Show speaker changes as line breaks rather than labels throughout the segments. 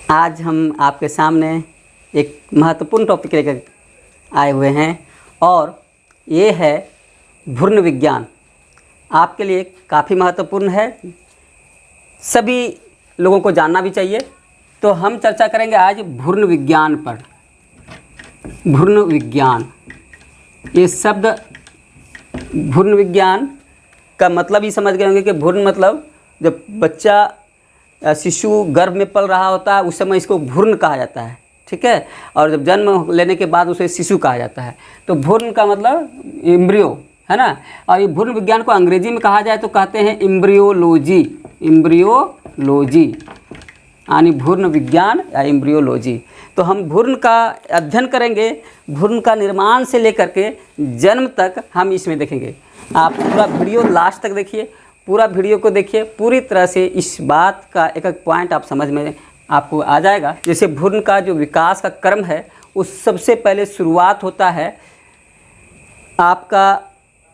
आज हम आपके सामने एक महत्वपूर्ण टॉपिक लेकर आए हुए हैं और ये है भ्रूण विज्ञान। आपके लिए काफ़ी महत्वपूर्ण है, सभी लोगों को जानना भी चाहिए। तो हम चर्चा करेंगे आज भ्रूण विज्ञान पर। भ्रूण विज्ञान, ये शब्द भ्रूण विज्ञान का मतलब ही समझ गए होंगे कि भ्रूण मतलब जब बच्चा शिशु गर्भ में पल रहा होता है उस समय इसको भ्रूण कहा जाता है, ठीक है। और जब जन्म लेने के बाद उसे शिशु कहा जाता है। तो भ्रूण का मतलब एम्ब्रियो है ना। और ये भ्रूण विज्ञान को अंग्रेजी में कहा जाए तो कहते हैं एम्ब्रियोलॉजी। एम्ब्रियोलॉजी यानी भ्रूण विज्ञान या एम्ब्रियोलॉजी। तो हम भ्रूण का अध्ययन करेंगे, भ्रूण का निर्माण से लेकर के जन्म तक हम इसमें देखेंगे। आप पूरा वीडियो लास्ट तक देखिए, पूरा वीडियो को देखिए, पूरी तरह से इस बात का एक एक पॉइंट आप समझ में आपको आ जाएगा। जैसे भ्रूण का जो विकास का क्रम है उस सबसे पहले शुरुआत होता है आपका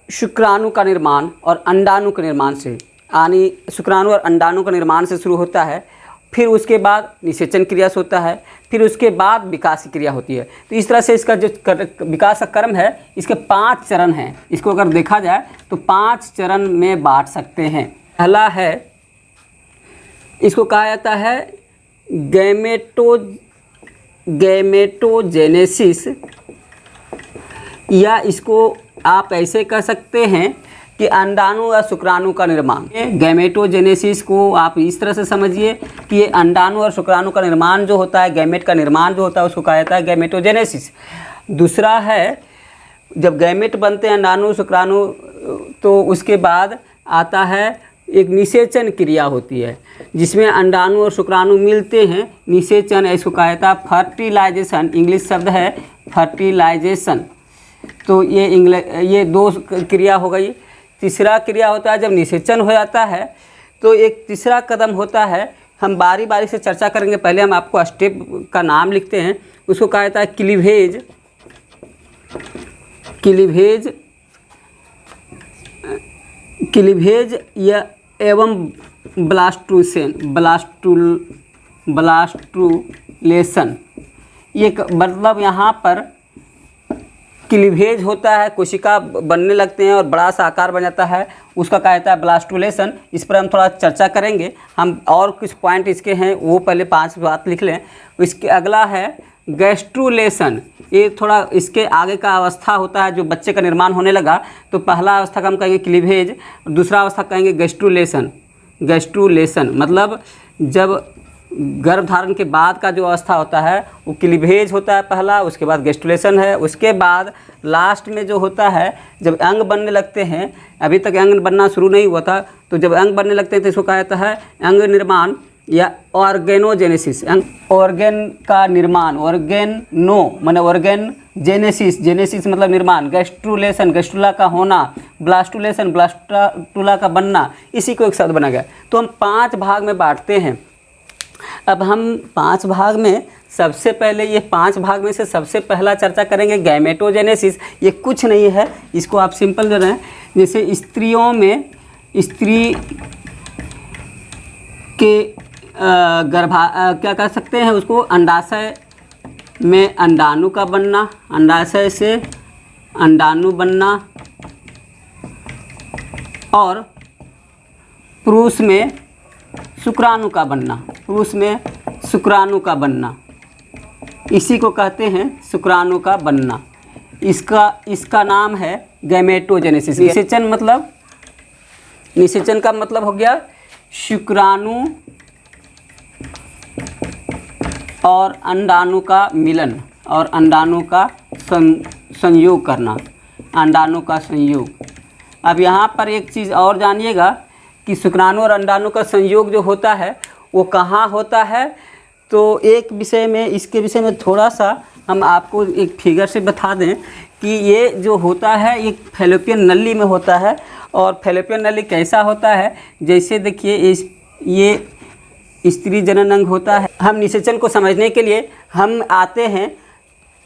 शुक्राणु का निर्माण और अंडाणु के निर्माण से, यानी शुक्राणु और अंडाणु का निर्माण से शुरू होता है। फिर उसके बाद निषेचन क्रिया से होता है, फिर उसके बाद विकास की क्रिया होती है। तो इस तरह से इसका जो विकास का क्रम है इसके 5 चरण हैं। इसको अगर देखा जाए तो 5 चरण में बांट सकते हैं। पहला है, इसको कहा जाता है गैमेटोजेनेसिस, या इसको आप ऐसे कह सकते हैं कि अंडाणु और शुक्राणु का निर्माण। गैमेटोजेनेसिस को आप इस तरह से समझिए कि ये अंडाणु और शुक्राणु का निर्माण जो होता है, गैमेट का निर्माण जो होता है उसको कहा जाता है गैमेटोजेनेसिस। दूसरा है, जब गैमेट बनते हैं अंडाणु शुक्राणु तो उसके बाद आता है एक निषेचन क्रिया होती है जिसमें अंडाणु और शुक्राणु मिलते हैं, निषेचन। इसको कहा जाता है फर्टिलाइजेशन, इंग्लिश शब्द है फर्टिलाइजेशन। तो ये 2 क्रिया हो गई। तीसरा क्रिया होता है जब निषेचन हो जाता है तो एक तीसरा कदम होता है, हम बारी बारी से चर्चा करेंगे। पहले हम आपको स्टेप का नाम लिखते हैं, उसको कहा जाता है क्लीवेज। क्लीवेज या एवं ब्लास्टुलेशन। ये मतलब यहाँ पर क्लीवेज होता है, कोशिका बनने लगते हैं और बड़ा सा आकार बन जाता है, उसका कहा जाता है ब्लास्टुलेशन। इस पर हम थोड़ा चर्चा करेंगे। हम और कुछ पॉइंट इसके हैं वो पहले 5 बात लिख लें। इसके अगला है गैस्ट्रुलेशन। ये थोड़ा इसके आगे का अवस्था होता है जो बच्चे का निर्माण होने लगा। तो पहला अवस्था का हम कहेंगे क्लीवेज, दूसरा अवस्था कहेंगे गैस्ट्रुलेशन। गैस्ट्रुलेशन मतलब जब गर्भ धारण के बाद का जो अवस्था होता है वो क्लीवेज होता है पहला, उसके बाद गैस्ट्रुलेशन है, उसके बाद लास्ट में जो होता है जब अंग बनने लगते हैं। अभी तक अंग बनना शुरू नहीं हुआ था, तो जब अंग बनने लगते हैं तो इसको कहा जाता है अंग निर्माण या ऑर्गेनोजेनेसिस। ऑर्गेन का निर्माण, ऑर्गेनो माने ऑर्गेन जेनेसिस, जेनेसिस मतलब निर्माण, गैस्ट्रुलेशन गैस्ट्रुला का होना, ब्लास्टुलेशन ब्लास्टुला का बनना, इसी को एक शब्द बना गया। तो हम 5 भाग में बांटते हैं। अब हम 5 भाग में सबसे पहले ये 5 भाग में से सबसे पहला चर्चा करेंगे गैमेटोजेनेसिस। ये कुछ नहीं है, इसको आप सिंपल जो है, जैसे स्त्रियों में स्त्री के क्या कह सकते हैं उसको, अंडाशय में अंडाणु का बनना, अंडाशय से अंडाणु बनना, और पुरुष में शुक्राणु का बनना, पुरुष में शुक्राणु का बनना, इसी को कहते हैं शुक्राणु का बनना। इसका नाम है गैमेटोजेनेसिस। निषेचन का मतलब हो गया शुक्राणु और अंडाणु का मिलन और अंडाणु का संयोग करना, अंडाणु का संयोग। अब यहाँ पर एक चीज़ और जानिएगा कि शुक्राणु और अंडाणु का संयोग जो होता है वो कहाँ होता है। तो एक विषय में, इसके विषय में थोड़ा सा हम आपको एक फिगर से बता दें कि ये जो होता है ये फैलोपियन नली में होता है। और फैलोपियन नली कैसा होता है, जैसे देखिए ये स्त्री जनन अंग होता है। हम निषेचन को समझने के लिए हम आते हैं,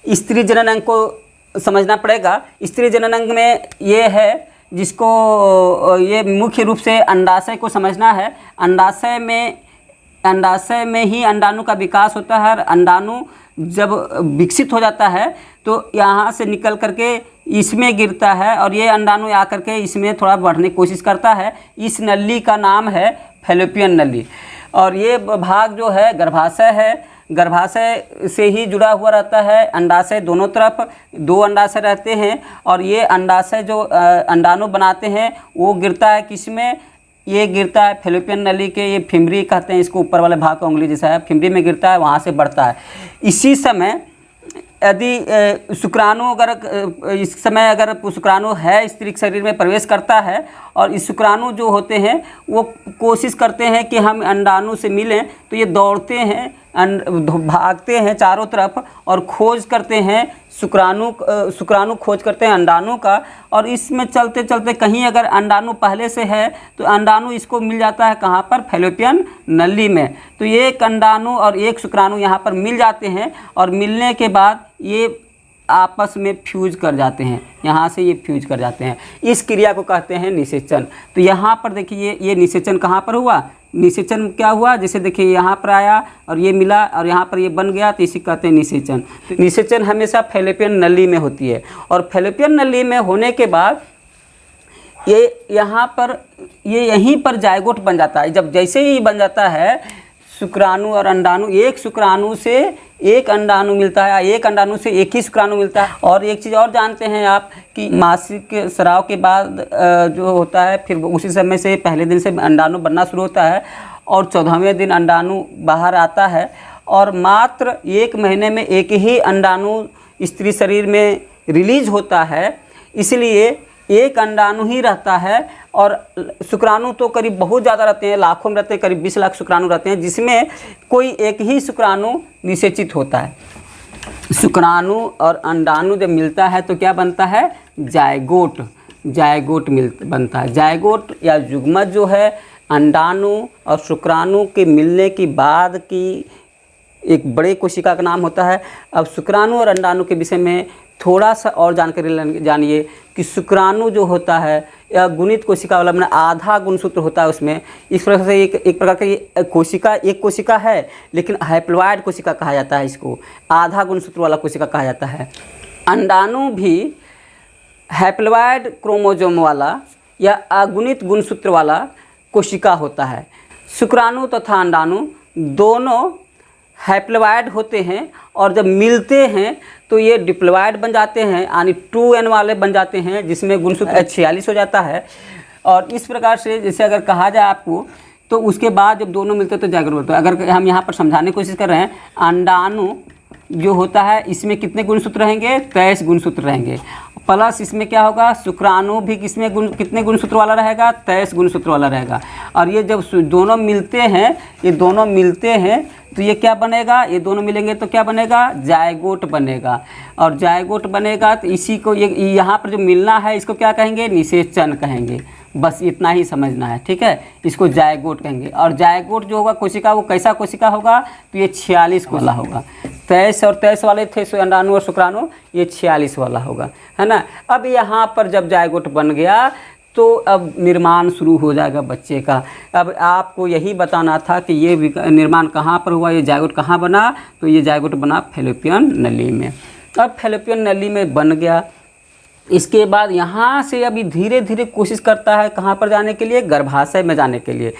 स्त्री जनन अंग को समझना पड़ेगा। स्त्री जनन अंग में ये है जिसको ये मुख्य रूप से अंडाशय को समझना है। अंडाशय में अंडाशय में ही अंडाणु का विकास होता है और अंडाणु जब विकसित हो जाता है तो यहाँ से निकल करके इसमें गिरता है और ये अंडाणु आकर के इसमें थोड़ा बढ़ने की कोशिश करता है। इस नली का नाम है फैलोपियन नली। और ये भाग जो है गर्भाशय है, गर्भाशय से ही जुड़ा हुआ रहता है। अंडाशय दोनों तरफ 2 अंडाशय रहते हैं और ये अंडाशय जो अंडाणु बनाते हैं वो गिरता है किसमें, ये गिरता है फैलोपियन नली के, ये फिमरी कहते हैं इसको, ऊपर वाले भाग का उंगली जैसा है, फिमरी में गिरता है, वहाँ से बढ़ता है। इसी समय यदि शुक्राणु अगर इस समय अगर शुक्राणु है स्त्री के शरीर में प्रवेश करता है और इस शुक्राणु जो होते हैं वो कोशिश करते हैं कि हम अंडाणु से मिलें, तो ये दौड़ते हैं, भागते हैं चारों तरफ और खोज करते हैं शुक्राणु खोज करते हैं अंडाणु का। और इसमें चलते चलते कहीं अगर अंडाणु पहले से है तो अंडाणु इसको मिल जाता है कहाँ पर, फैलोपियन नली में। तो ये एक अंडाणु और एक शुक्राणु यहाँ पर मिल जाते हैं और मिलने के बाद ये आपस में फ्यूज कर जाते हैं, यहाँ से ये फ्यूज कर जाते हैं। इस क्रिया को कहते हैं निषेचन। तो यहाँ पर देखिए ये निषेचन कहाँ पर हुआ, निषेचन क्या हुआ, जैसे देखिए यहाँ पर आया और ये मिला और यहाँ पर ये बन गया, तो इसी कहते हैं निषेचन। तो निषेचन हमेशा फैलोपियन नली में होती है और फैलोपियन नली में होने के बाद ये यहाँ पर ये यहीं पर जायगोट बन जाता है। जब जैसे ही बन जाता है शुक्राणु और अंडाणु, एक शुक्राणु से एक अंडाणु मिलता है, एक अंडाणु से एक ही शुक्राणु मिलता है। और एक चीज़ और जानते हैं आप कि मासिक स्राव के बाद जो होता है फिर उसी समय से पहले दिन से अंडाणु बनना शुरू होता है और 14वें दिन अंडाणु बाहर आता है और मात्र 1 महीने में एक ही अंडाणु स्त्री शरीर में रिलीज होता है, इसलिए एक अंडाणु ही रहता है। और शुक्राणु तो करीब बहुत ज़्यादा रहते हैं, लाखों में रहते हैं, करीब 20 लाख शुक्राणु रहते हैं, जिसमें कोई एक ही शुक्राणु निषेचित होता है। शुक्राणु और अंडाणु जब मिलता है तो क्या बनता है, जायगोट, जायगोट बनता है। जायगोट या युग्मज जो है अंडाणु और शुक्राणु के मिलने की बाद की एक बड़े कोशिका का नाम होता है। अब शुक्राणु और अंडाणु के विषय में थोड़ा सा और जानकारी जानिए कि शुक्राणु जो होता है या गुणित कोशिका वाला, मैंने आधा गुणसूत्र होता है उसमें। इस प्रकार से एक प्रकार की कोशिका, एक कोशिका है लेकिन हैप्लॉइड कोशिका कहा जाता है, इसको आधा गुणसूत्र वाला कोशिका कहा जाता है। अंडाणु भी हैप्लॉइड क्रोमोसोम वाला या अगुणित गुणसूत्र वाला कोशिका होता है। शुक्राणु तथा अंडाणु दोनों हैप्लॉइड होते हैं और जब मिलते हैं तो ये डिप्लॉइड बन जाते हैं, यानी 2n वाले बन जाते हैं, जिसमें गुणसूत्र 46 हो जाता है। और इस प्रकार से जैसे अगर कहा जाए आपको तो उसके बाद जब दोनों मिलते हैं तो जागरूक होता है। अगर हम यहाँ पर समझाने की कोशिश कर रहे हैं, अंडाणु जो होता है इसमें कितने गुणसूत्र रहेंगे, 23 गुणसूत्र रहेंगे। प्लस इसमें क्या होगा, शुक्राणु भी किसमें कितने गुणसूत्र वाला रहेगा, 23 गुणसूत्र वाला रहेगा। और ये जब दोनों मिलते हैं, ये दोनों मिलते हैं तो ये क्या बनेगा, ये दोनों मिलेंगे तो क्या बनेगा, जायगोट बनेगा। और जायगोट बनेगा तो इसी को ये यहाँ पर जो मिलना है इसको क्या कहेंगे, निषेचन कहेंगे। बस इतना ही समझना है, ठीक है। इसको जायगोट कहेंगे। और जायगोट जो होगा कोशिका, वो कैसा कोशिका होगा, तो ये 46 वाला होगा। 23 और 23 वाले थे अंडाणु और शुक्राणु, ये 46 वाला होगा, है ना। अब यहाँ पर जब जायगोट बन गया तो अब निर्माण शुरू हो जाएगा बच्चे का। अब आपको यही बताना था कि ये निर्माण कहाँ पर हुआ, ये जायगोट कहाँ बना, तो ये जायगोट बना फैलोपियन नली में। अब फैलोपियन नली में बन गया, इसके बाद यहाँ से अभी धीरे धीरे कोशिश करता है कहाँ पर जाने के लिए, गर्भाशय में जाने के लिए।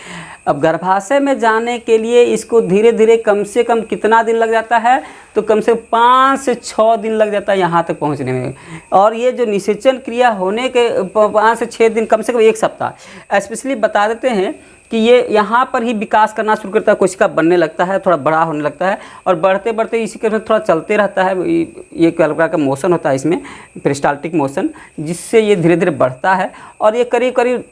अब गर्भाशय में जाने के लिए इसको धीरे धीरे कम से कम कितना दिन लग जाता है, तो कम से 5 से 6 दिन लग जाता है यहाँ तक पहुँचने में। और ये जो निषेचन क्रिया होने के 5 से 6 दिन, कम से कम 1 सप्ताह स्पेशली बता देते हैं कि ये यहाँ पर ही विकास करना शुरू करता है, कोशिका बनने लगता है, थोड़ा बड़ा होने लगता है और बढ़ते बढ़ते इसी के थोड़ा चलते रहता है। ये प्रकार का मोशन होता है इसमें, पेरिस्टाल्टिक मोशन, जिससे ये धीरे धीरे बढ़ता है। और ये करीब करीब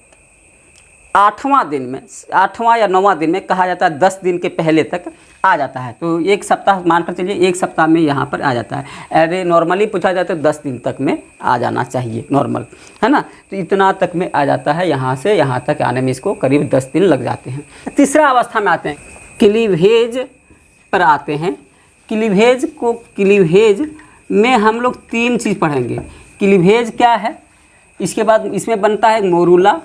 8वां दिन में, 8वां या 9वां दिन में, कहा जाता है 10 दिन के पहले तक आ जाता है। तो 1 सप्ताह मानकर चलिए, 1 सप्ताह में यहाँ पर आ जाता है। अरे नॉर्मली पूछा जाता है 10 दिन तक में आ जाना चाहिए, नॉर्मल, है ना। तो इतना तक में आ जाता है, यहाँ से यहाँ तक आने में इसको करीब 10 दिन लग जाते हैं। तीसरा अवस्था में आते हैं, क्लीवेज पर आते हैं। क्लीवेज में हम लोग 3 चीज़ पढ़ेंगे। क्लीवेज क्या है, इसके बाद इसमें बनता है मोरूला,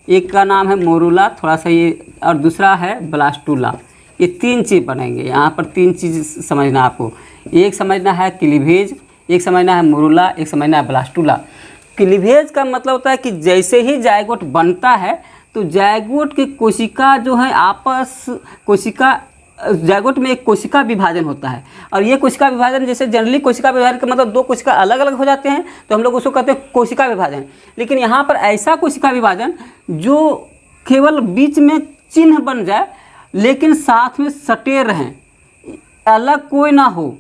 एक का नाम है मोरूला, थोड़ा सा ये, और दूसरा है ब्लास्टूला। ये 3 चीज़ बनेंगे। यहाँ पर 3 चीज़ समझना आपको। एक समझना है क्लीवेज, एक समझना है मोरूला, एक समझना है ब्लास्टूला। क्लीवेज का मतलब होता है कि जैसे ही जायगोट बनता है तो जायगोट की कोशिका जो है आपस कोशिका जायगोट में एक कोशिका विभाजन होता है। और ये कोशिका विभाजन, जैसे जनरली कोशिका विभाजन का मतलब 2 कोशिका अलग अलग हो जाते हैं तो हम लोग उसको कहते हैं कोशिका विभाजन। लेकिन यहाँ पर ऐसा कोशिका विभाजन जो केवल बीच में चिन्ह बन जाए लेकिन साथ में सटे रहें, अलग कोई ना हो,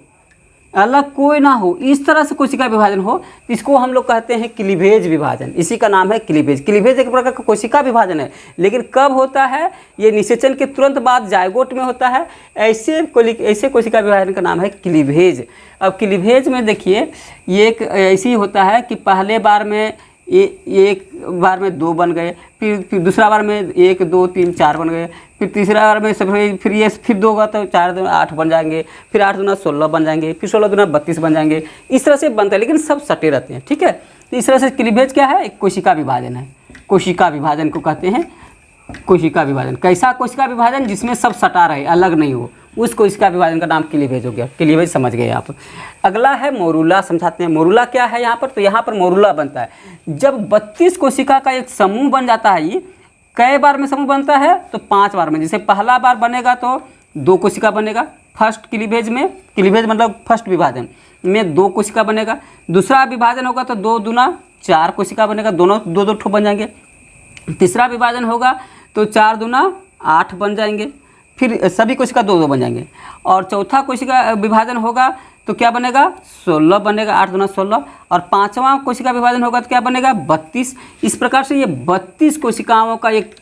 अलग कोई ना हो, इस तरह से कोशिका विभाजन हो, इसको हम लोग कहते हैं क्लीवेज विभाजन। इसी का नाम है क्लीवेज। क्लीवेज एक प्रकार का कोशिका विभाजन है, लेकिन कब होता है? ये निषेचन के तुरंत बाद जायगोट में होता है। ऐसे कोशिका विभाजन का नाम है क्लीवेज। अब क्लीवेज में देखिए, ये एक ऐसे ही होता है कि पहले बार में एक बार में 2 बन गए, फिर दूसरा बार में 1 2 3 4 बन गए, फिर तीसरा बार में फिर 2 होगा तो 4 दूना 8 बन जाएंगे, फिर 8 दूना 16 बन जाएंगे, फिर 16 दूना 32 बन जाएंगे। इस तरह से बनता है, लेकिन सब सटे रहते हैं। ठीक है, तो इस तरह से क्लीवेज क्या है? एक कोशिका विभाजन है। कोशिका विभाजन को कहते हैं कोशिका विभाजन। कैसा कोशिका विभाजन? जिसमें सब सटा रहे, अलग नहीं हो, उस कोशिका विभाजन का नाम क्लीवेज हो गया। क्लीवेज समझ गए आप। अगला है मोरूला, समझाते हैं। मोरूला क्या है यहाँ पर? तो यहाँ पर मोरूला बनता है जब 32 कोशिका का एक समूह बन जाता है। ये कई बार में समूह बनता है? तो 5 बार में। जैसे पहला बार बनेगा तो 2 कोशिका बनेगा, फर्स्ट क्लीवेज में, क्लीवेज मतलब फर्स्ट विभाजन में 2 कोशिका बनेगा। दूसरा विभाजन होगा तो 2 दूना 4 कोशिका बनेगा, दोनों 2 ठो बन जाएंगे। तीसरा विभाजन होगा तो 4 दूना 8 बन जाएंगे, फिर सभी कोशिका 2 बन जाएंगे। और चौथा कोशिका विभाजन होगा तो क्या बनेगा? 16 बनेगा, 8 दूना 16। और 5वां कोशिका विभाजन होगा तो क्या बनेगा? 32। इस प्रकार से ये 32 कोशिकाओं का एक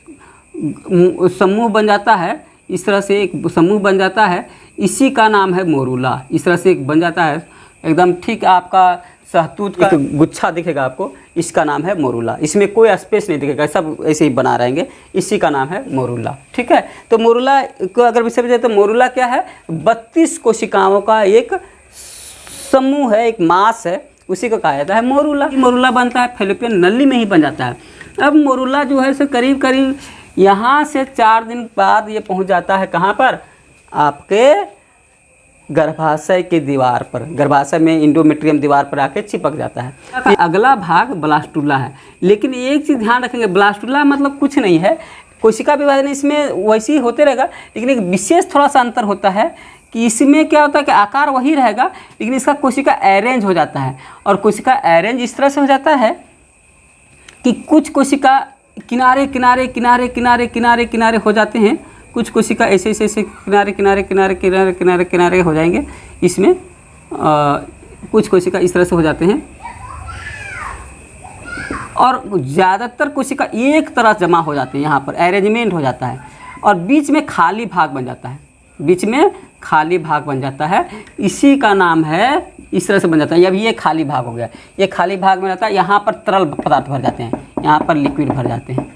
समूह बन जाता है। इस तरह से एक समूह बन जाता है, इसी का नाम है मोरूला। इस तरह से एक बन जाता है, एकदम ठीक आपका शहतूत का गुच्छा दिखेगा आपको, इसका नाम है मोरूला। इसमें कोई स्पेस नहीं दिखेगा, सब ऐसे ही बना रहेंगे, इसी का नाम है मोरूला। ठीक है, तो मोरूला को अगर विषय में तो मोरूला क्या है? 32 कोशिकाओं का एक समूह है, एक मास है, उसी को कहा जाता है मोरूला। मोरूला बनता है फैलोपियन नली में ही बन जाता है। अब मोरूला जो है सो करीब करीब यहाँ से 4 दिन बाद ये पहुँच जाता है कहाँ पर? आपके गर्भाशय की दीवार पर। गर्भाशय में इंडोमेट्रियम दीवार पर आके चिपक जाता है। अगला भाग ब्लास्टूला है। लेकिन एक चीज़ ध्यान रखेंगे, ब्लास्टूला मतलब कुछ नहीं है, कोशिका विभाजन इसमें वैसे ही होते रहेगा, लेकिन एक विशेष थोड़ा सा अंतर होता है कि इसमें क्या होता है कि आकार वही रहेगा, लेकिन इसका कोशिका अरेंज हो जाता है। और कोशिका अरेंज इस तरह से हो जाता है कि कुछ कोशिका किनारे किनारे किनारे किनारे किनारे किनारे हो जाते हैं, कुछ कोशिका ऐसे ऐसे ऐसे किनारे किनारे किनारे किनारे किनारे किनारे हो जाएंगे। इसमें कुछ कोशिका इस तरह से हो जाते हैं, और ज़्यादातर कोशिका एक तरह जमा हो जाते हैं, यहाँ पर अरेंजमेंट हो जाता है, और बीच में खाली भाग बन जाता है। बीच में खाली भाग बन जाता है, इसी का नाम है, इस तरह से बन जाता है। अब ये खाली भाग हो गया, ये खाली भाग में रहता है, यहाँ पर तरल पदार्थ भर जाते हैं, यहाँ पर लिक्विड भर जाते हैं,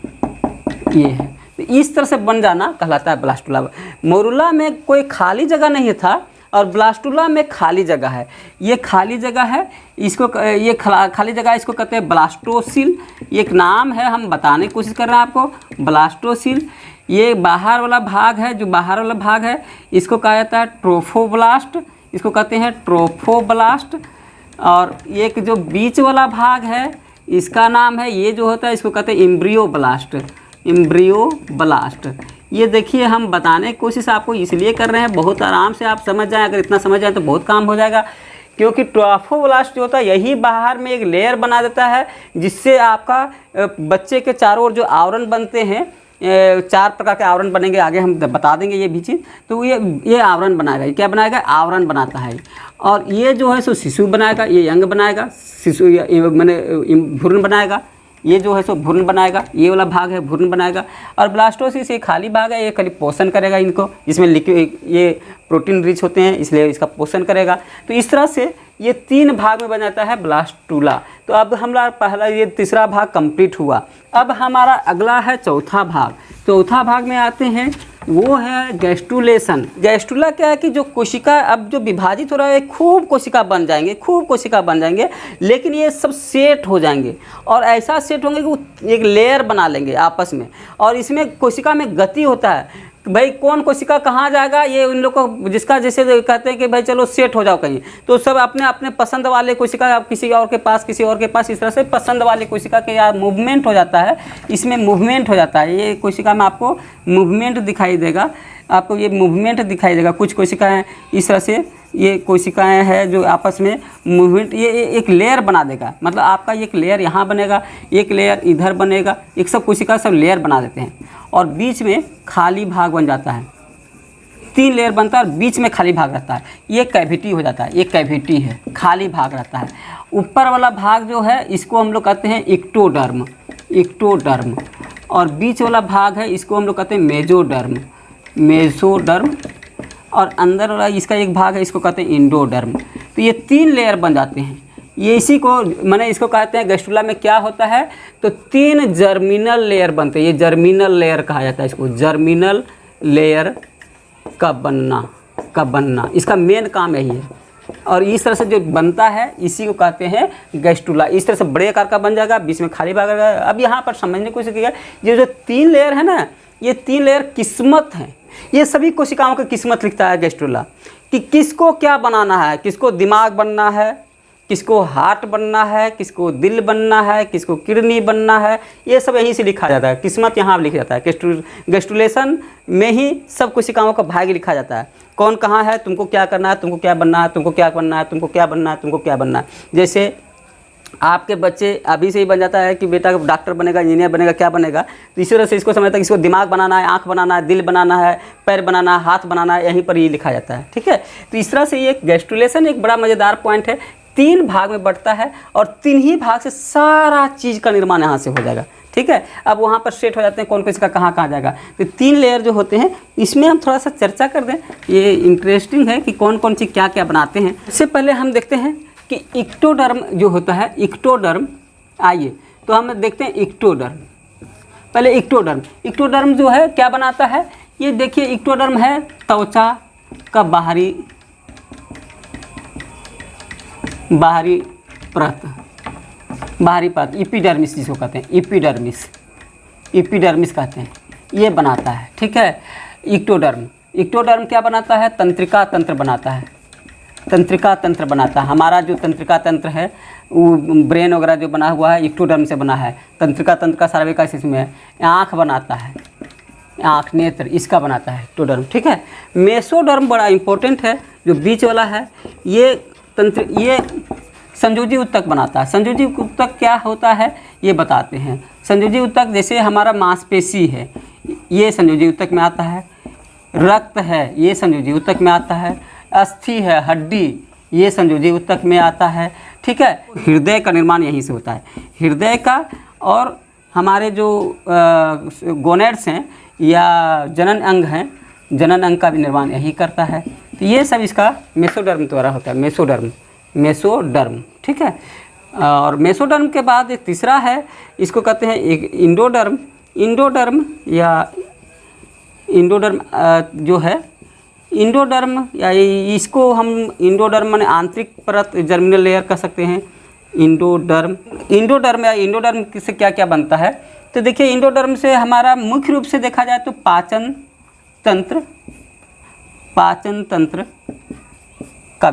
ये है। तो इस तरह से बन जाना कहलाता है ब्लास्टूला। मोरूला में कोई खाली जगह नहीं था और ब्लास्टूला में खाली जगह है। ये खाली जगह है, इसको ये खाली जगह इसको कहते हैं ब्लास्टोसिल। एक नाम है, हम बताने की कोशिश कर रहे हैं आपको, ब्लास्टोसिल। ये बाहर वाला भाग है, जो बाहर वाला भाग है इसको कहा जाता है ट्रोफोब्लास्ट, इसको कहते हैं ट्रोफोब्लास्ट। और एक जो बीच वाला भाग है इसका नाम है, ये जो होता है इसको कहते हैं एम्ब्रियोब्लास्ट, एम्ब्रियोब्लास्ट। ये देखिए हम बताने की कोशिश आपको इसलिए कर रहे हैं, बहुत आराम से आप समझ जाएं। अगर इतना समझ जाए तो बहुत काम हो जाएगा, क्योंकि ट्रोफोब्लास्ट जो होता है यही बाहर में एक लेयर बना देता है, जिससे आपका बच्चे के चारों ओर जो आवरण बनते हैं, 4 प्रकार के आवरण बनेंगे, आगे हम बता देंगे ये भी चीज़। तो ये आवरण बनाएगा, क्या बनाएगा? आवरण बनाता है। और ये जो है सो शिशु बनाएगा, ये अंग बनाएगा, शिशु मैंने भ्रूण बनाएगा, ये जो है सो भ्रूण बनाएगा, ये वाला भाग है भ्रूण बनाएगा। और ब्लास्टोसिस ये खाली भाग है, ये खाली पोषण करेगा इनको, इसमें लिक्विड, ये प्रोटीन रिच होते हैं इसलिए इसका पोषण करेगा। तो इस तरह से ये 3 भाग में बन जाता है ब्लास्टूला। तो अब हमारा पहला ये तीसरा भाग कंप्लीट हुआ। अब हमारा अगला है चौथा भाग। चौथा भाग में आते हैं वो है गैस्ट्रुलेशन। गैस्ट्रुला क्या है कि जो कोशिका अब जो विभाजित हो रहा है खूब कोशिका बन जाएंगे, खूब कोशिका बन जाएंगे, लेकिन ये सब सेट हो जाएंगे और ऐसा सेट होंगे कि वो एक लेयर बना लेंगे आपस में। और इसमें कोशिका में गति होता है, भाई कौन कोशिका कहाँ जाएगा, ये उन लोग को जिसका जैसे कहते हैं कि भाई चलो सेट हो जाओ कहीं, तो सब अपने अपने पसंद वाले कोशिका किसी और के पास, किसी और के पास, इस तरह से पसंद वाले कोशिका के यार मूवमेंट हो जाता है, इसमें मूवमेंट हो जाता है। ये कोशिका में आपको मूवमेंट दिखाई देगा, आपको ये मूवमेंट दिखाई देगा। कुछ कोशिकाएँ इस तरह से, ये कोशिकाएं हैं जो आपस में मूवमेंट, ये एक लेयर बना देगा, मतलब आपका एक लेयर यहाँ बनेगा, एक लेयर इधर बनेगा, एक सब कोशिका सब लेयर बना देते हैं और बीच में खाली भाग बन जाता है। 3 लेयर बनता है और बीच में खाली भाग रहता है, ये कैविटी हो जाता है। ये कैविटी है, खाली भाग रहता है। ऊपर वाला भाग जो है इसको हम लोग कहते हैं इक्टोडर्म, इक्टोडर्म, और बीच वाला भाग है इसको हम लोग कहते हैं मेजोडर्म, मेसोडर्म, और अंदर वाला इसका एक भाग है इसको कहते हैं इंडोडर्म। तो ये 3 लेयर बन जाते हैं। ये इसी को मैंने इसको कहते हैं गैस्ट्रुला में क्या होता है, तो 3 जर्मिनल लेयर बनते हैं। ये जर्मिनल लेयर कहा जाता है इसको, जर्मिनल लेयर का बनना, इसका मेन काम यही है। और इस तरह से जो बनता है इसी को कहते हैं गैस्ट्रुला। इस तरह से बड़े आकार का बन जाएगा, बीच में खाली भाग रहेगा। अब यहाँ पर समझने की कोशिश कीजिएगा, ये जो 3 लेयर है ना, ये 3 लेयर किस्मत है। ये सभी कोशिकाओं की किस्मत लिखता है गैस्ट्रुला, कि किसको क्या बनाना है, किसको दिमाग बनना है, किसको हार्ट बनना है, किसको दिल बनना है, किसको किडनी बनना है, ये सब यहीं से लिखा जाता है। किस्मत यहाँ लिखा जाता है। गैस्ट्रुलेशन में ही सब कोशिकाओं का भाग्य लिखा जाता है, कौन कहाँ है, तुमको क्या करना है, तुमको क्या बनना है, तुमको क्या बनना है, तुमको क्या बनना है, तुमको क्या बनना है। जैसे आपके बच्चे अभी से ही बन जाता है कि बेटा डॉक्टर बनेगा, इंजीनियर बनेगा, क्या बनेगा, तो इसी तरह से इसको समझता है कि इसको दिमाग बनाना है, आँख बनाना है, दिल बनाना है, पैर बनाना है, हाथ बनाना है, यहीं पर ये लिखा जाता है। ठीक है, तो इस तरह से ये गैस्ट्रुलेशन एक बड़ा मज़ेदार पॉइंट है। 3 भाग में बढ़ता है और 3 ही भाग से सारा चीज़ का निर्माण यहाँ से हो जाएगा। ठीक है, अब वहाँ पर सेट हो जाते हैं कौन किसका कहाँ कहाँ जाएगा। तो 3 लेयर जो होते हैं इसमें हम थोड़ा सा चर्चा कर दें, ये इंटरेस्टिंग है कि कौन कौन चीज़ क्या क्या बनाते हैं। इससे पहले हम देखते हैं कि इक्टोडर्म जो होता है, इक्टोडर्म, आइए तो हम देखते हैं इक्टोडर्म। पहले इक्टोडर्म जो है क्या बनाता है, ये देखिए इक्टोडर्म है त्वचा का बाहरी परत, एपिडर्मिस जिसको कहते हैं, एपिडर्मिस कहते हैं, ये बनाता है। ठीक है, इक्टोडर्म क्या बनाता है, तंत्रिका तंत्र बनाता है, तंत्रिका तंत्र बनाता है। हमारा जो तंत्रिका तंत्र है वो ब्रेन वगैरह जो बना हुआ है इक्टोडर्म से बना है। तंत्रिका तंत्र का सारा विकास इसमें है। आँख बनाता है, आँख नेत्र इसका बनाता है इक्टोडर्म। ठीक है, मेसोडर्म बड़ा इंपॉर्टेंट है, जो बीच वाला है, ये संयोजी ऊतक बनाता है। संयोजी ऊतक क्या होता है ये बताते हैं। संयोजी ऊतक जैसे हमारा मांसपेशी है, ये संयोजी ऊतक में आता है। रक्त है, ये संयोजी ऊतक में आता है। अस्थि है, हड्डी, ये संयोजी ऊतक में आता है। ठीक है, हृदय का निर्माण यहीं से होता है, हृदय का। और हमारे जो गोनेड्स हैं या जनन अंग हैं, जनन अंग का भी निर्माण यही करता है। तो ये सब इसका मेसोडर्म द्वारा होता है, मेसोडर्म। ठीक है, और मेसोडर्म के बाद एक तीसरा है, इसको कहते हैं एक इंडोडर्म जो है, इंडोडर्म या इसको हम इंडोडर्म माने आंतरिक परत, जर्मिनल लेयर कह सकते हैं। इंडोडर्म या इंडोडर्म से क्या क्या बनता है, तो देखिए इंडोडर्म से हमारा मुख्य रूप से देखा जाए तो पाचन तंत्र का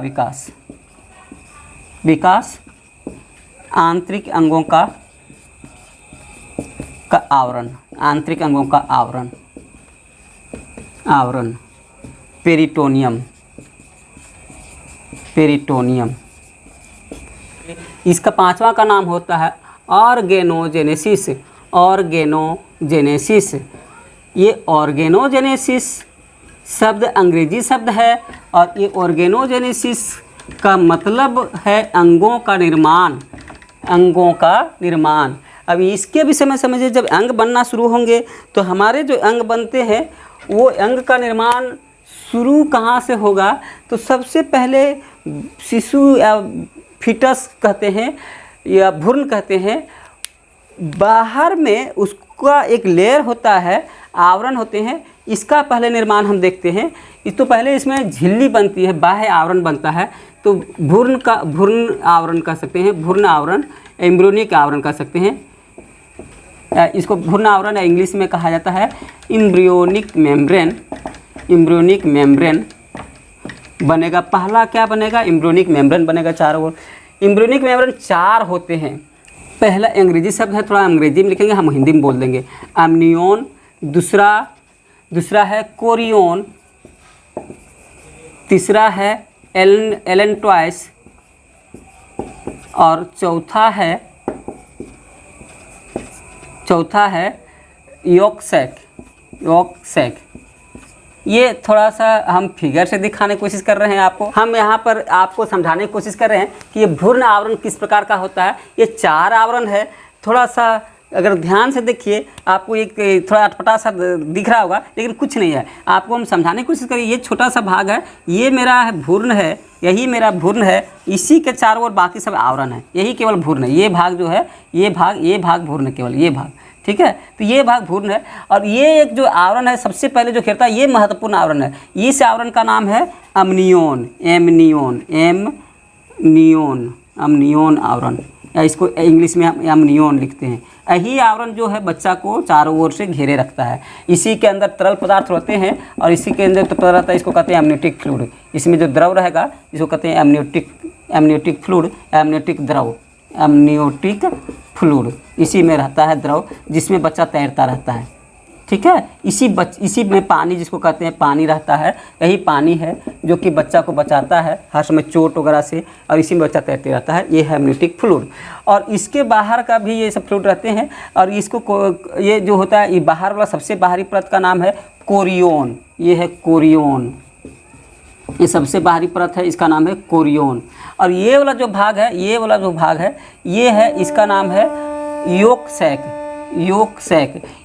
विकास, आंतरिक अंगों का आवरण, आंतरिक अंगों का आवरण, पेरिटोनियम। इसका 5वां का नाम होता है ऑर्गेनोजेनेसिस। ये ऑर्गेनोजेनेसिस शब्द अंग्रेजी शब्द है, और ये ऑर्गेनोजेनेसिस का मतलब है अंगों का निर्माण। अब इसके विषय में समझिए, जब अंग बनना शुरू होंगे तो हमारे जो अंग बनते हैं वो अंग का निर्माण शुरू कहाँ से होगा, तो सबसे पहले शिशु या फीटस कहते हैं या भ्रूण कहते हैं, बाहर में उसका एक लेयर होता है, आवरण होते हैं, इसका पहले निर्माण हम देखते हैं। इस तो पहले इसमें झिल्ली बनती है, बाह्य आवरण बनता है। तो भ्रूण आवरण कह सकते हैं, भ्रूण आवरण, एम्ब्रियोनिक आवरण कह सकते हैं। इसको भ्रूण आवरण इंग्लिश में कहा जाता है एम्ब्रियोनिक मेम्ब्रेन। एम्ब्रियोनिक मेम्ब्रेन बनेगा, पहला क्या बनेगा, एम्ब्रियोनिक मेम्ब्रेन बनेगा चारों ओर। एम्ब्रियोनिक मेम्ब्रेन 4 होते हैं। पहला अंग्रेजी शब्द है, थोड़ा अंग्रेजी में लिखेंगे, हम हिंदी में बोल देंगे, एमनियोन। दूसरा है कोरियोन। तीसरा है एलेंट्वाइस। और चौथा है योक-सैक। ये थोड़ा सा हम फिगर से दिखाने की कोशिश कर रहे हैं आपको। हम यहाँ पर आपको समझाने की कोशिश कर रहे हैं कि ये भ्रूण आवरण किस प्रकार का होता है। ये 4 आवरण है। थोड़ा सा अगर ध्यान से देखिए, आपको एक थोड़ा अटपटा सा दिख रहा होगा, लेकिन कुछ नहीं है। आपको हम समझाने की कोशिश करें। ये छोटा सा भाग है, ये मेरा है भ्रूण है, यही मेरा भ्रूण है। इसी के चारों ओर बाकी सब आवरण है, यही केवल भ्रूण है। ये भाग जो है, ये भाग भ्रूण है, केवल ये भाग, ठीक है। तो ये भाग भ्रूण है। और ये एक जो आवरण है, सबसे पहले जो घेरता है, ये महत्वपूर्ण आवरण है। इस आवरण का नाम है अम्नियोन। अम्नियोन आवरण, या इसको इंग्लिश में हम अम्नियोन लिखते हैं। यही आवरण जो है बच्चा को चारों ओर से घेरे रखता है। इसी के अंदर तरल पदार्थ होते हैं, और इसी के अंदर तो पदार्थ है, इसको कहते हैं एमनियोटिक फ्लूइड। इसमें जो द्रव रहेगा, इसको कहते हैं एमनियोटिक फ्लूइड, एमनियोटिक द्रव, एमनियोटिक फ्लूइड। इसी में रहता है द्रव, जिसमें बच्चा तैरता रहता है, ठीक है। इसी में पानी, जिसको कहते हैं पानी, रहता है। यही पानी है जो कि बच्चा को बचाता है हर समय चोट वगैरह से, और इसी में बच्चा तैरते रहता है। ये है एमनियोटिक फ्लूइड। और इसके बाहर का भी ये सब फ्लूइड रहते हैं। और इसको ये जो होता है, ये बाहर वाला सबसे बाहरी परत का नाम है कोरियोन। ये है कोरियोन, ये सबसे बाहरी परत है, इसका नाम है कोरियोन। और ये वाला जो भाग है, ये है, इसका नाम है योक-सैक।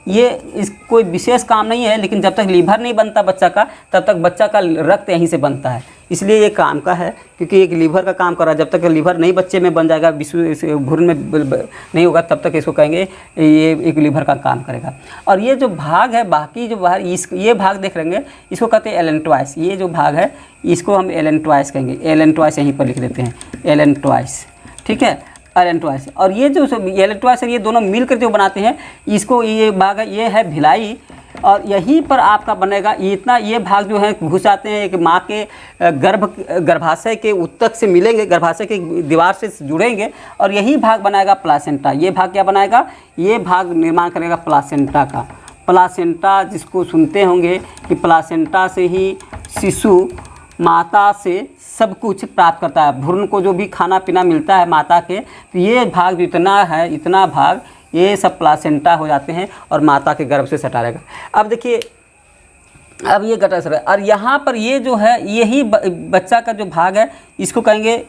ये इस कोई विशेष काम नहीं है, लेकिन जब तक लीवर नहीं बनता बच्चा का, तब तक बच्चा का रक्त यहीं से बनता है, इसलिए ये काम का है। क्योंकि एक लीवर का काम कर रहा है। जब तक लीवर नहीं बच्चे में बन जाएगा, भ्रूण में नहीं होगा, तब तक इसको कहेंगे ये एक लीवर का काम करेगा। और ये जो भाग है, बाकी जो बाहर ये भाग देख लेंगे, इसको कहते हैं एलेंट्वाइस। ये जो भाग है, इसको हम एलेंट्वाइस कहेंगे। एलेंट्वाइस यहीं पर लिख देते हैं, एलेंट्वाइस, ठीक है, एलेंट्वाइस। और ये जो एलेंट्वाइस है, ये दोनों मिलकर जो बनाते हैं, इसको ये भाग है, ये है भिलाई। और यहीं पर आपका बनेगा ये भाग जो है घुस आते हैं एक माँ के गर्भाशय के उत्तक से मिलेंगे, गर्भाशय के दीवार से जुड़ेंगे, और यही भाग बनाएगा प्लासेंटा। ये भाग क्या बनाएगा, ये भाग निर्माण करेगा प्लासेंटा का। प्लासेंटा जिसको सुनते होंगे कि प्लासेंटा से ही शिशु माता से सब कुछ प्राप्त करता है। भ्रूण को जो भी खाना पीना मिलता है माता के, तो ये भाग जो इतना भाग, ये सब प्लासेंटा हो जाते हैं और माता के गर्भ से सटा रहेगा। अब देखिए, अब ये गटर है, और यहाँ पर ये जो है, यही बच्चा का जो भाग है, इसको कहेंगे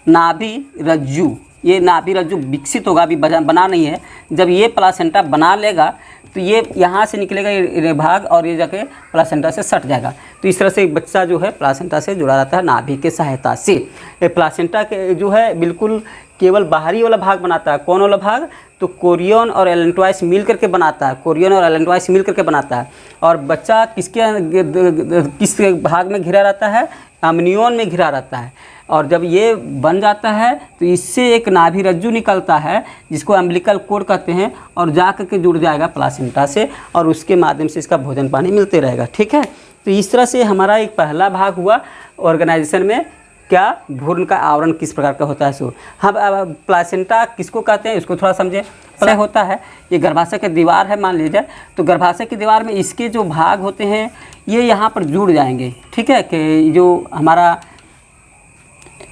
नाभि रज्जु। ये नाभि रज्जु विकसित होगा, अभी बना नहीं है। जब ये प्लासेंटा बना लेगा, तो ये यहाँ से निकलेगा ये भाग, और ये जाके प्लासेंटा से सट जाएगा। तो इस तरह से बच्चा जो है प्लासेंटा से जुड़ा रहता है नाभि के सहायता से। ये प्लासेंटा के जो है बिल्कुल केवल बाहरी वाला भाग बनाता है। कौन वाला भाग, तो कोरियोन और एलेंट्वाइस मिल करके बनाता है। कोरियोन और एलेंट्वाइस मिल करके बनाता है। और बच्चा किस भाग में घिरा रहता है, अम्नियोन में घिरा रहता है। और जब ये बन जाता है, तो इससे एक नाभि रज्जु निकलता है, जिसको अम्बिलिकल कोड कहते हैं, और जा करके जुड़ जाएगा प्लासेंटा से, और उसके माध्यम से इसका भोजन पानी मिलते रहेगा, ठीक है। तो इस तरह से हमारा एक पहला भाग हुआ ऑर्गेनाइजेशन में, क्या भ्रूण का आवरण किस प्रकार का होता है। सो हम अब प्लासेंटा किसको कहते हैं, इसको थोड़ा समझे। पहले होता है, ये गर्भाशय की दीवार है मान लीजिए, तो गर्भाशय की दीवार में इसके जो भाग होते हैं, ये यहाँ पर जुड़ जाएंगे, ठीक है। कि जो हमारा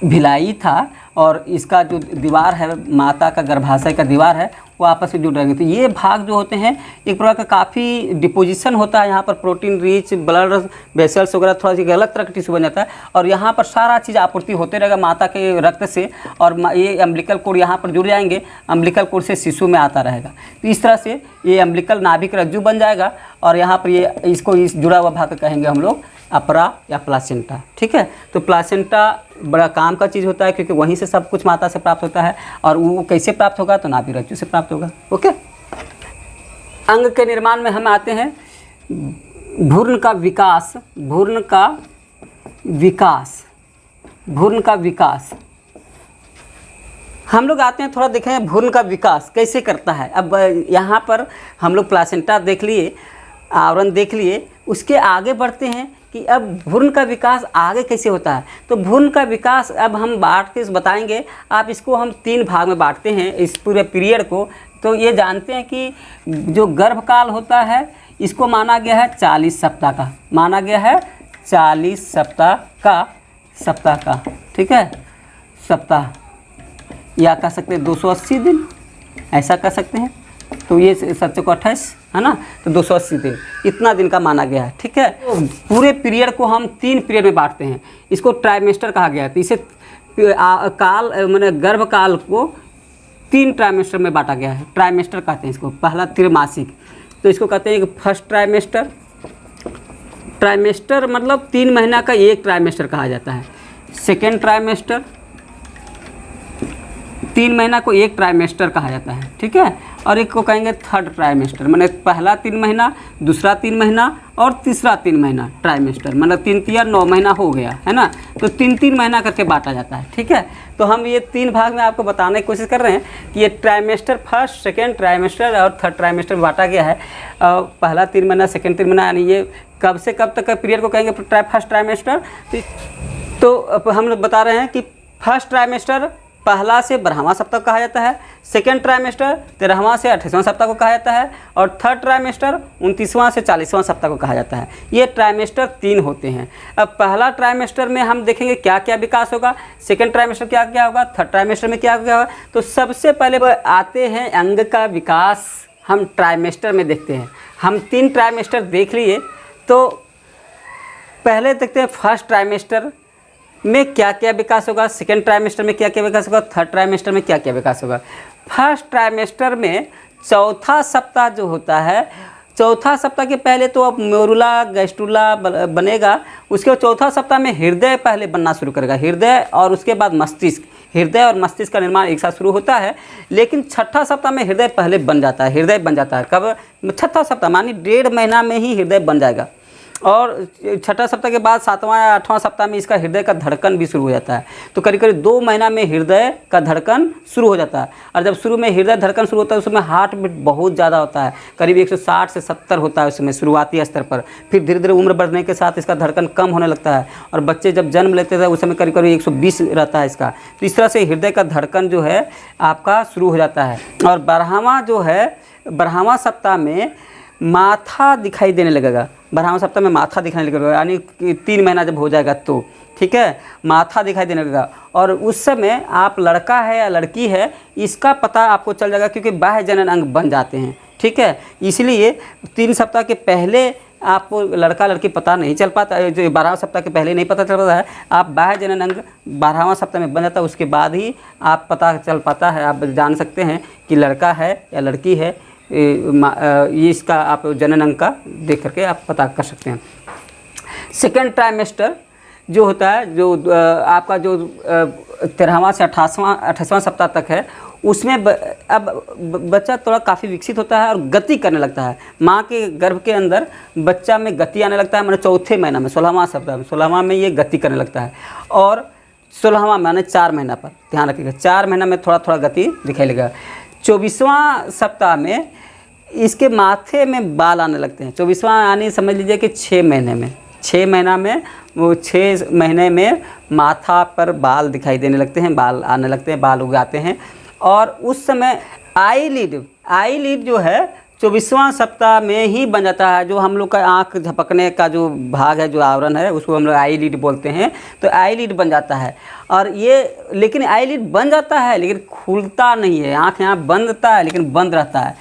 भिलाई था और इसका जो दीवार है, माता का गर्भाशय का दीवार है, वो आपस में जुड़ जाएंगे। तो ये भाग जो होते हैं, एक प्रकार का काफ़ी डिपोजिशन होता है यहाँ पर, प्रोटीन रिच ब्लड वेसल्स वगैरह, थोड़ा सी अलग तरह का टिश्यू बन जाता है, और यहाँ पर सारा चीज़ आपूर्ति होते रहेगा माता के रक्त से, और ये अम्बिलिकल कोड यहाँ पर जुड़ जाएंगे, अम्बिलिकल कोड से शिशु में आता रहेगा। तो इस तरह से ये अम्बिलिकल नाभिक रज्जु बन जाएगा, और यहाँ पर ये इसको इस जुड़ा हुआ भाग कहेंगे हम लोग अपरा या प्लासेंटा, ठीक है। तो प्लासेंटा बड़ा काम का चीज़ होता है, क्योंकि वहीं से सब कुछ माता से प्राप्त होता है, और वो कैसे प्राप्त होगा, तो नाभि रज्जु से प्राप्त होगा, ओके। अंग के निर्माण में हम आते हैं, भ्रूण का विकास, भ्रूण का विकास, भ्रूण का विकास। हम लोग आते हैं थोड़ा देखें भ्रूण का विकास कैसे करता है। अब यहाँ पर हम लोग प्लासेंटा देख लिए, आवरण देख लिए, उसके आगे बढ़ते हैं कि अब भ्रूण का विकास आगे कैसे होता है। तो भ्रूण का विकास अब हम बांट के बताएंगे। आप इसको हम 3 भाग में बांटते हैं इस पूरे पीरियड को। तो ये जानते हैं कि जो गर्भकाल होता है इसको माना गया है 40 सप्ताह का, माना गया है 40 सप्ताह का, ठीक है, सप्ताह, या कह सकते हैं 280 दिन, ऐसा कह सकते हैं। तो ये 7 को 28 है ना, तो 280 दिन, इतना दिन का माना गया है, ठीक है। तो पूरे पीरियड को हम 3 पीरियड में बांटते हैं। इसको ट्राइमेस्टर कहा गया है। तो इसे काल मैंने गर्भकाल को 3 ट्राइमेस्टर में बांटा गया है। ट्राइमेस्टर कहते हैं इसको। पहला त्रैमासिक, तो इसको कहते हैं कि फर्स्ट ट्राइमेस्टर। ट्राइमेस्टर मतलब 3 महीना का एक ट्राइमेस्टर कहा जाता है। सेकेंड ट्राइमेस्टर, 3 महीना को एक ट्राइमेस्टर कहा जाता है, ठीक है। और एक को कहेंगे थर्ड ट्राइमेस्टर, मैंने पहला 3 महीना, दूसरा 3 महीना और तीसरा 3 महीना ट्राइमेस्टर, मतलब 3 3 9 महीना हो गया है ना। तो 3 महीना करके बांटा जाता है, ठीक है। तो हम ये 3 भाग में आपको बताने की कोशिश कर रहे हैं कि ये ट्राइमेस्टर फर्स्ट, सेकेंड ट्राइमेस्टर और थर्ड ट्राइमेस्टर में बांटा गया है। पहला 3 महीना, सेकेंड 3 महीना, यानी ये कब से कब तक का पीरियड को कहेंगे फर्स्ट ट्राइमेस्टर। तो हम लोग बता रहे हैं कि फर्स्ट ट्राइमेस्टर पहला से 12वां सप्ताह कहा जाता है, सेकेंड ट्राइमेस्टर 13वां से 28वां सप्ताह को कहा जाता है, और थर्ड ट्राइमेस्टर 29वां से 40वां सप्ताह को कहा जाता है। ये ट्राइमेस्टर 3 होते हैं। अब पहला ट्राइमेस्टर में हम देखेंगे क्या क्या विकास होगा, सेकेंड ट्राइमेस्टर क्या क्या होगा, थर्ड ट्राइमेस्टर में क्या क्या होगा। तो सबसे पहले आते हैं अंग का विकास, हम ट्राइमेस्टर में देखते हैं। हम 3 ट्राइमेस्टर देख लिए, तो पहले देखते हैं फर्स्ट ट्राइमेस्टर में क्या क्या विकास होगा, सेकेंड ट्राइमेस्टर में क्या क्या विकास होगा, थर्ड ट्राइमेस्टर में क्या क्या विकास होगा। फर्स्ट ट्राइमेस्टर में चौथा सप्ताह जो होता है, चौथा सप्ताह के पहले तो अब मेरुला गैस्ट्रुला बनेगा, उसके बाद चौथा सप्ताह में हृदय पहले बनना शुरू करेगा, हृदय, और उसके बाद मस्तिष्क। हृदय और मस्तिष्क का निर्माण एक साथ शुरू होता है, लेकिन छठा सप्ताह में हृदय पहले बन जाता है। हृदय बन जाता है कब, छठा सप्ताह, मानी 1.5 महीना में ही हृदय बन जाएगा। और छठा सप्ताह के बाद 7वां या 8वां सप्ताह में इसका हृदय का धड़कन भी शुरू हो जाता है। तो करीब करीब 2 महीना में हृदय का धड़कन शुरू हो जाता है। और जब शुरू में हृदय धड़कन शुरू होता है, उसमें हार्ट बीट बहुत ज़्यादा होता है, करीब 160 से 70 होता है उसमें शुरुआती स्तर पर। फिर धीरे धीरे उम्र बढ़ने के साथ इसका धड़कन कम होने लगता है, और बच्चे जब जन्म लेते थे उस समय करीब करीब 120 रहता है इसका। तो इस तरह से हृदय का धड़कन जो है आपका शुरू हो जाता है। और 12वां सप्ताह में माथा दिखाई देने लगेगा। 12वां सप्ताह में माथा दिखाने लगेगा, यानी कि 3 महीना जब हो जाएगा तो, ठीक है, माथा दिखाई देने लगेगा। और उस समय आप लड़का है या लड़की है इसका पता आपको चल जाएगा, क्योंकि बाह्य जनन अंग बन जाते हैं, ठीक है। इसलिए 3 सप्ताह के पहले आपको लड़का लड़की पता नहीं चल पाता, जो 12वां सप्ताह के पहले नहीं पता चल पाता है। आप बाह्य जनन अंग 12वां सप्ताह में बन जाता है, उसके बाद ही आप पता चल पाता है, आप जान सकते हैं कि लड़का है या लड़की है। ये इसका आप जनन अंग का देख करके आप पता कर सकते हैं। सेकेंड ट्राइमेस्टर जो होता है, जो आपका जो 13वां से 28वां सप्ताह तक है, उसमें अब बच्चा थोड़ा काफ़ी विकसित होता है और गति करने लगता है। माँ के गर्भ के अंदर बच्चा में गति आने लगता है, मैंने चौथे महीना में, 16वां सप्ताह में, 16वां में ये गति करने लगता है। और 16वां माने 4 महीना पर ध्यान रखिएगा, 4 महीना में थोड़ा थोड़ा गति दिखाई लगेगा। 24वां सप्ताह में इसके माथे में बाल आने लगते हैं। 24वां यानी समझ लीजिए कि 6 महीने में, 6 महीना में, वो 6 महीने में माथा पर बाल दिखाई देने लगते हैं, बाल आने लगते हैं, बाल उगाते हैं। और उस समय आईलिड जो है 24वां सप्ताह में ही बन जाता है। जो हम लोग का आँख झपकने का जो भाग है, जो आवरण है, उसको हम लोग आईलिड बोलते हैं। तो आईलिड बन जाता है, और ये लेकिन आईलिड बन जाता है लेकिन खुलता नहीं है। आँख यहाँ बंद रहता है लेकिन बंद रहता है,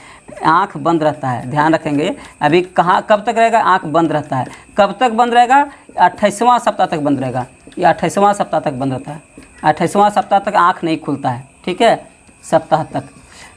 आँख बंद रहता है, ध्यान रखेंगे। अभी कहाँ कब तक रहेगा, आँख बंद रहता है। कब तक बंद रहेगा, 28वां सप्ताह तक बंद रहेगा। ये 28वां सप्ताह तक बंद रहता है। 28वां सप्ताह तक आँख नहीं खुलता है, ठीक है, सप्ताह तक,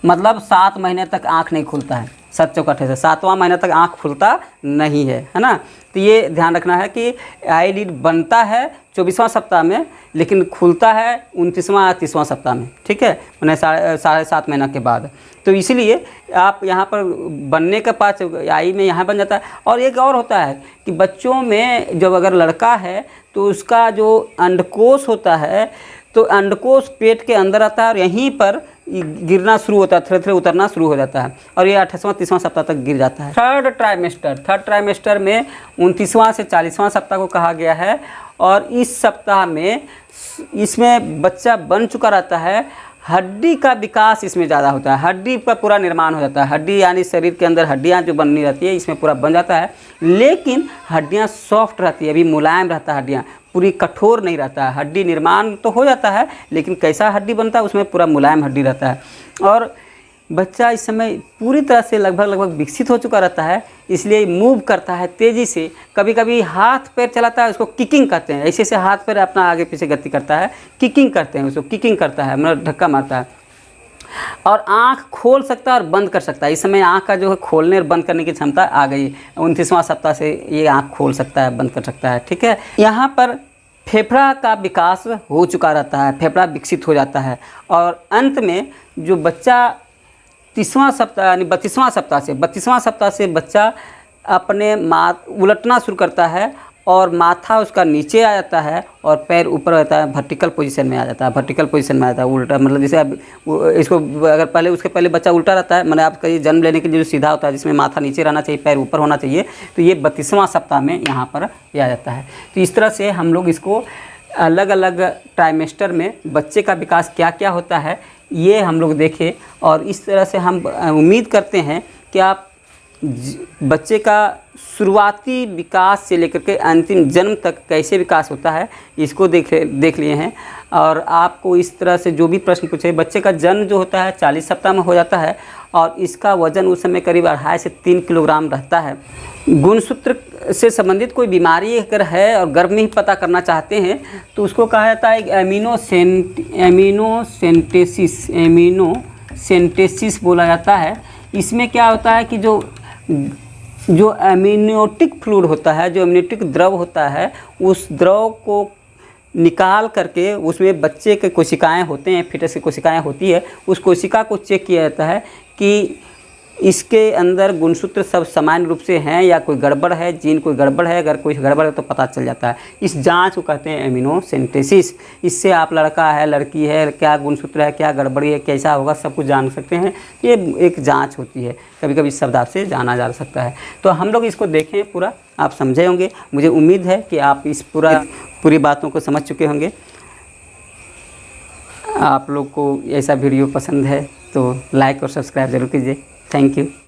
मतलब 7 महीने तक आँख नहीं खुलता है। 7 चौका 28, 7वां महीना तक आँख खुलता नहीं है ना। तो ये ध्यान रखना है कि आईलिड बनता है 24वां सप्ताह में, लेकिन खुलता है 29वां या 30वां सप्ताह में, ठीक है, मैंने 7.5 महीना के बाद। तो इसीलिए आप यहाँ पर बनने के पास आई में यहाँ बन जाता है। और एक और होता है कि बच्चों में जब अगर लड़का है तो उसका जो अंडकोश होता है, तो अंडकोश पेट के अंदर आता है और यहीं पर गिरना शुरू होता है, थोड़े थोड़े उतरना शुरू हो जाता है और ये 28वां 30वां सप्ताह तक गिर जाता है। थर्ड ट्राइमेस्टर में 29वां से 40वां सप्ताह को कहा गया है। और इस सप्ताह में इसमें बच्चा बन चुका रहता है, हड्डी का विकास इसमें ज़्यादा होता है, हड्डी का पूरा निर्माण हो जाता है। हड्डी यानी शरीर के अंदर हड्डियाँ जो बननी रहती है इसमें पूरा बन जाता है, लेकिन हड्डियाँ सॉफ्ट रहती है, अभी मुलायम रहता है, हड्डियाँ पूरी कठोर नहीं रहता है। हड्डी निर्माण तो हो जाता है, लेकिन कैसा हड्डी बनता है उसमें पूरा मुलायम हड्डी रहता है। और बच्चा इस समय पूरी तरह से लगभग विकसित हो चुका रहता है, इसलिए मूव करता है तेज़ी से। कभी कभी हाथ पैर चलाता है, उसको किकिंग कहते हैं, ऐसे हाथ पैर अपना आगे पीछे गति करता है, किकिंग करते हैं उसको, किकिंग करता है, मतलब धक्का मारता है। और आँख खोल सकता है और बंद कर सकता है। इस समय आँख का जो है खोलने और बंद करने की क्षमता आ गई, 29वां सप्ताह से ये आँख खोल सकता है, बंद कर सकता है, ठीक है। यहाँ पर फेफड़ा का विकास हो चुका रहता है, फेफड़ा विकसित हो जाता है। और अंत में जो बच्चा 30वां सप्ताह यानी 32वां सप्ताह से बच्चा अपने उलटना शुरू करता है और माथा उसका नीचे आ जाता है और पैर ऊपर रहता है, वर्टिकल पोजीशन में आ जाता है, उल्टा, मतलब जैसे अब इसको अगर पहले उसके पहले बच्चा उल्टा रहता है, मैंने आपका ये जन्म लेने के लिए जो सीधा होता है जिसमें माथा नीचे रहना चाहिए, पैर ऊपर होना चाहिए, तो ये 32वां सप्ताह में यहाँ पर ये आ जाता है। तो इस तरह से हम लोग इसको अलग अलग ट्राइमेस्टर में बच्चे का विकास क्या क्या होता है ये हम लोग देखें। और इस तरह से हम उम्मीद करते हैं कि आप बच्चे का शुरुआती विकास से लेकर के अंतिम जन्म तक कैसे विकास होता है इसको देख लिए हैं। और आपको इस तरह से जो भी प्रश्न पूछे, बच्चे का जन्म जो होता है 40 सप्ताह में हो जाता है और इसका वज़न उस समय करीब 2.5 से 3 किलोग्राम रहता है। गुणसूत्र से संबंधित कोई बीमारी अगर है और गर्भ में ही पता करना चाहते हैं तो उसको कहा जाता है एमिनोसेंटेसिस बोला जाता है। इसमें क्या होता है कि जो एमिनियोटिक फ्लूइड होता है, जो एमिनियोटिक द्रव होता है, उस द्रव को निकाल करके उसमें बच्चे के कोशिकाएं होते हैं, फिटस की कोशिकाएं होती है, उस कोशिका को चेक किया जाता है कि इसके अंदर गुणसूत्र सब समान रूप से हैं या कोई गड़बड़ है, जीन कोई गड़बड़ है। अगर कोई गड़बड़ है तो पता चल जाता है। इस जांच को कहते हैं एमिनोसेंटेसिस। इससे आप लड़का है, लड़की है, क्या गुणसूत्र है, क्या गड़बड़ी है, कैसा होगा, सब कुछ जान सकते हैं। ये एक जांच होती है, कभी कभी इस शब्द से जाना जा सकता है। तो हम लोग इसको देखें, पूरा आप समझे होंगे। मुझे उम्मीद है कि आप इस पूरी बातों को समझ चुके होंगे। आप लोग को ऐसा वीडियो पसंद है तो लाइक और सब्सक्राइब ज़रूर कीजिए। Thank you.